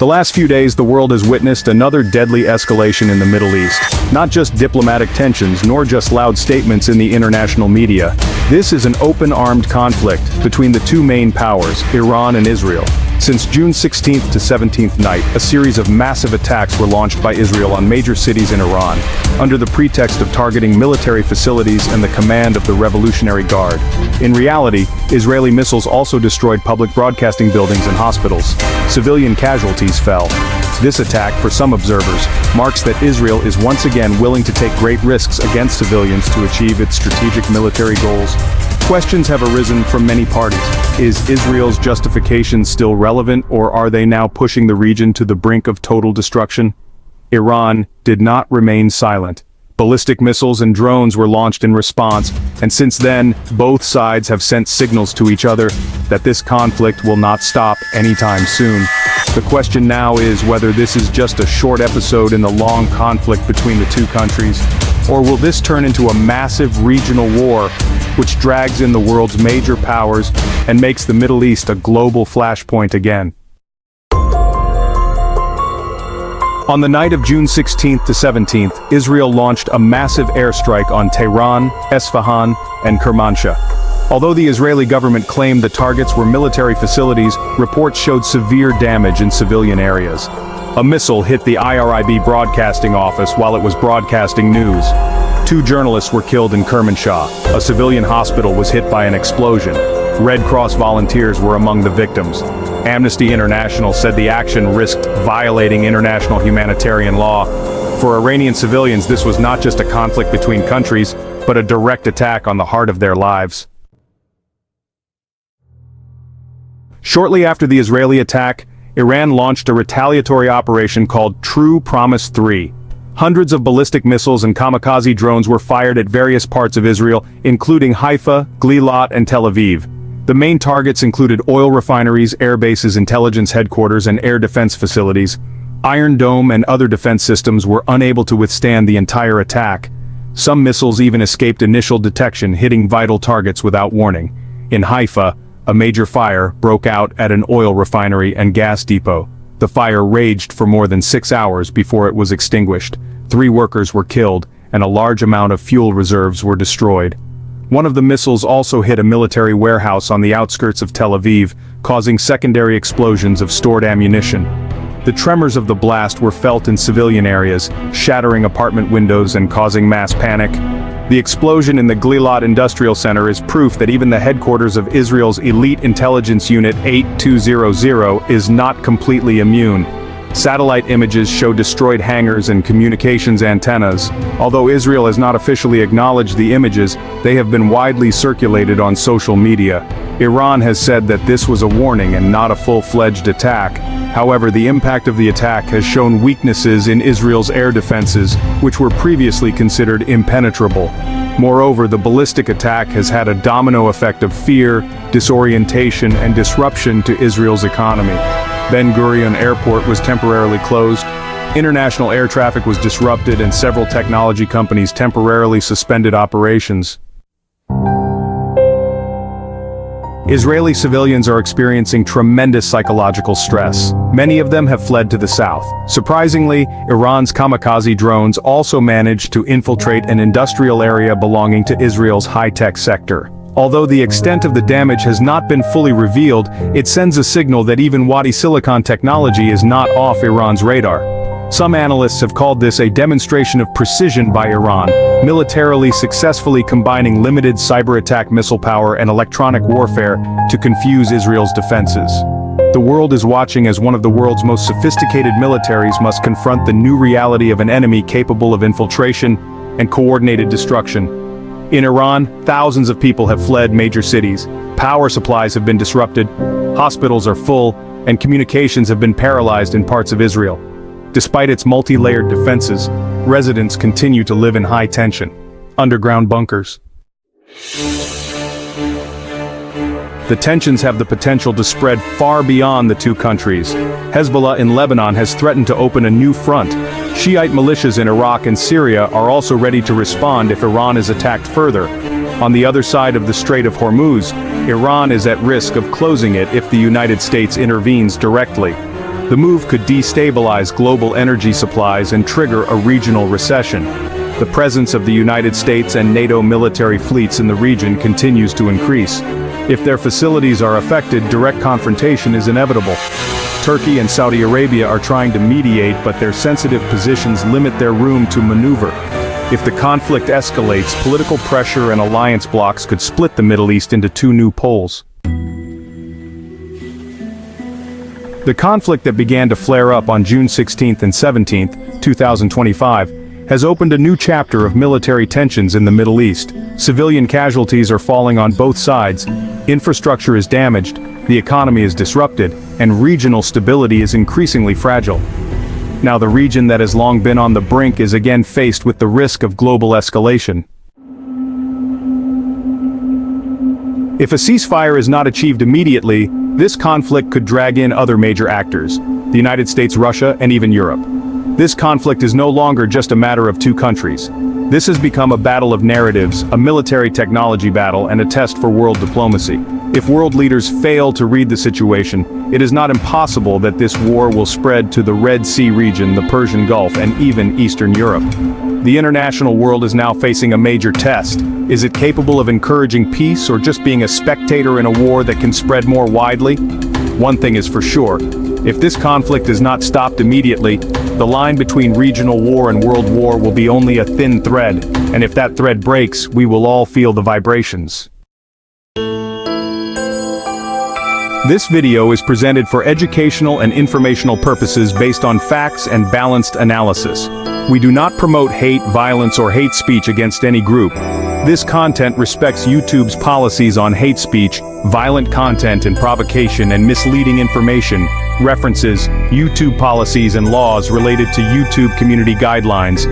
The last few days, the world has witnessed another deadly escalation in the Middle East. Not just diplomatic tensions, nor just loud statements in the international media. This is an open armed conflict between the two main powers, Iran and Israel. Since June 16th to 17th night, a series of massive attacks were launched by Israel on major cities in Iran, under the pretext of targeting military facilities and the command of the Revolutionary Guard. In reality, Israeli missiles also destroyed public broadcasting buildings and hospitals. Civilian casualties fell. This attack, for some observers, marks that Israel is once again willing to take great risks against civilians to achieve its strategic military goals. Questions have arisen from many parties. Is Israel's justification still relevant, or are they now pushing the region to the brink of total destruction? Iran did not remain silent. Ballistic missiles and drones were launched in response, and since then, both sides have sent signals to each other that this conflict will not stop anytime soon. The question now is whether this is just a short episode in the long conflict between the two countries, or will this turn into a massive regional war which drags in the world's major powers and makes the Middle East a global flashpoint again. On the night of June 16th to 17th, Israel launched a massive airstrike on Tehran, Esfahan, and Kermanshah. Although the Israeli government claimed the targets were military facilities, reports showed severe damage in civilian areas. A missile hit the IRIB broadcasting office while it was broadcasting news. 2 journalists were killed in Kermanshah. A civilian hospital was hit by an explosion. Red Cross volunteers were among the victims. Amnesty International said the action risked violating international humanitarian law. For Iranian civilians, this was not just a conflict between countries, but a direct attack on the heart of their lives. Shortly after the Israeli attack, Iran launched a retaliatory operation called True Promise 3. Hundreds of ballistic missiles and kamikaze drones were fired at various parts of Israel, including Haifa, Glilot, and Tel Aviv. The main targets included oil refineries, air bases, intelligence headquarters, and air defense facilities. Iron Dome and other defense systems were unable to withstand the entire attack. Some missiles even escaped initial detection, hitting vital targets without warning. In Haifa, a major fire broke out at an oil refinery and gas depot. The fire raged for more than 6 hours before it was extinguished. 3 workers were killed, and a large amount of fuel reserves were destroyed. One of the missiles also hit a military warehouse on the outskirts of Tel Aviv, causing secondary explosions of stored ammunition. The tremors of the blast were felt in civilian areas, shattering apartment windows and causing mass panic. The explosion in the Glilot Industrial Center is proof that even the headquarters of Israel's elite intelligence unit 8200 is not completely immune. Satellite images show destroyed hangars and communications antennas. Although Israel has not officially acknowledged the images, they have been widely circulated on social media. Iran has said that this was a warning and not a full-fledged attack. However, the impact of the attack has shown weaknesses in Israel's air defenses, which were previously considered impenetrable. Moreover, the ballistic attack has had a domino effect of fear, disorientation, and disruption to Israel's economy. Ben Gurion Airport was temporarily closed. International air traffic was disrupted, and several technology companies temporarily suspended operations. Israeli civilians are experiencing tremendous psychological stress. Many of them have fled to the south. Surprisingly, Iran's kamikaze drones also managed to infiltrate an industrial area belonging to Israel's high-tech sector. Although the extent of the damage has not been fully revealed, it sends a signal that even Wadi Silicon technology is not off Iran's radar. Some analysts have called this a demonstration of precision by Iran, militarily successfully combining limited cyber-attack missile power and electronic warfare to confuse Israel's defenses. The world is watching as one of the world's most sophisticated militaries must confront the new reality of an enemy capable of infiltration and coordinated destruction. In Iran, thousands of people have fled major cities. Power supplies have been disrupted, hospitals are full, and communications have been paralyzed in parts of Israel. Despite its multi-layered defenses, residents continue to live in high tension. Underground bunkers. The tensions have the potential to spread far beyond the two countries. Hezbollah in Lebanon has threatened to open a new front. Shiite militias in Iraq and Syria are also ready to respond if Iran is attacked further. On the other side of the Strait of Hormuz, Iran is at risk of closing it if the United States intervenes directly. The move could destabilize global energy supplies and trigger a regional recession. The presence of the United States and NATO military fleets in the region continues to increase. If their facilities are affected, direct confrontation is inevitable. Turkey and Saudi Arabia are trying to mediate, but their sensitive positions limit their room to maneuver. If the conflict escalates, political pressure and alliance blocs could split the Middle East into two new poles. The conflict that began to flare up on June 16 and 17, 2025, has opened a new chapter of military tensions in the Middle East. Civilian casualties are falling on both sides, infrastructure is damaged, the economy is disrupted, and regional stability is increasingly fragile. Now the region that has long been on the brink is again faced with the risk of global escalation. If a ceasefire is not achieved immediately, this conflict could drag in other major actors: the United States, Russia, and even Europe. This conflict is no longer just a matter of two countries. This has become a battle of narratives, a military technology battle, and a test for world diplomacy. If world leaders fail to read the situation, it is not impossible that this war will spread to the Red Sea region, the Persian Gulf, and even Eastern Europe. The international world is now facing a major test. Is it capable of encouraging peace or just being a spectator in a war that can spread more widely? One thing is for sure: if this conflict is not stopped immediately, the line between regional war and world war will be only a thin thread, and if that thread breaks, we will all feel the vibrations. This video is presented for educational and informational purposes based on facts and balanced analysis. We do not promote hate, violence, or hate speech against any group. This content respects YouTube's policies on hate speech, violent content and provocation, and misleading information, references, YouTube policies and laws related to YouTube community guidelines.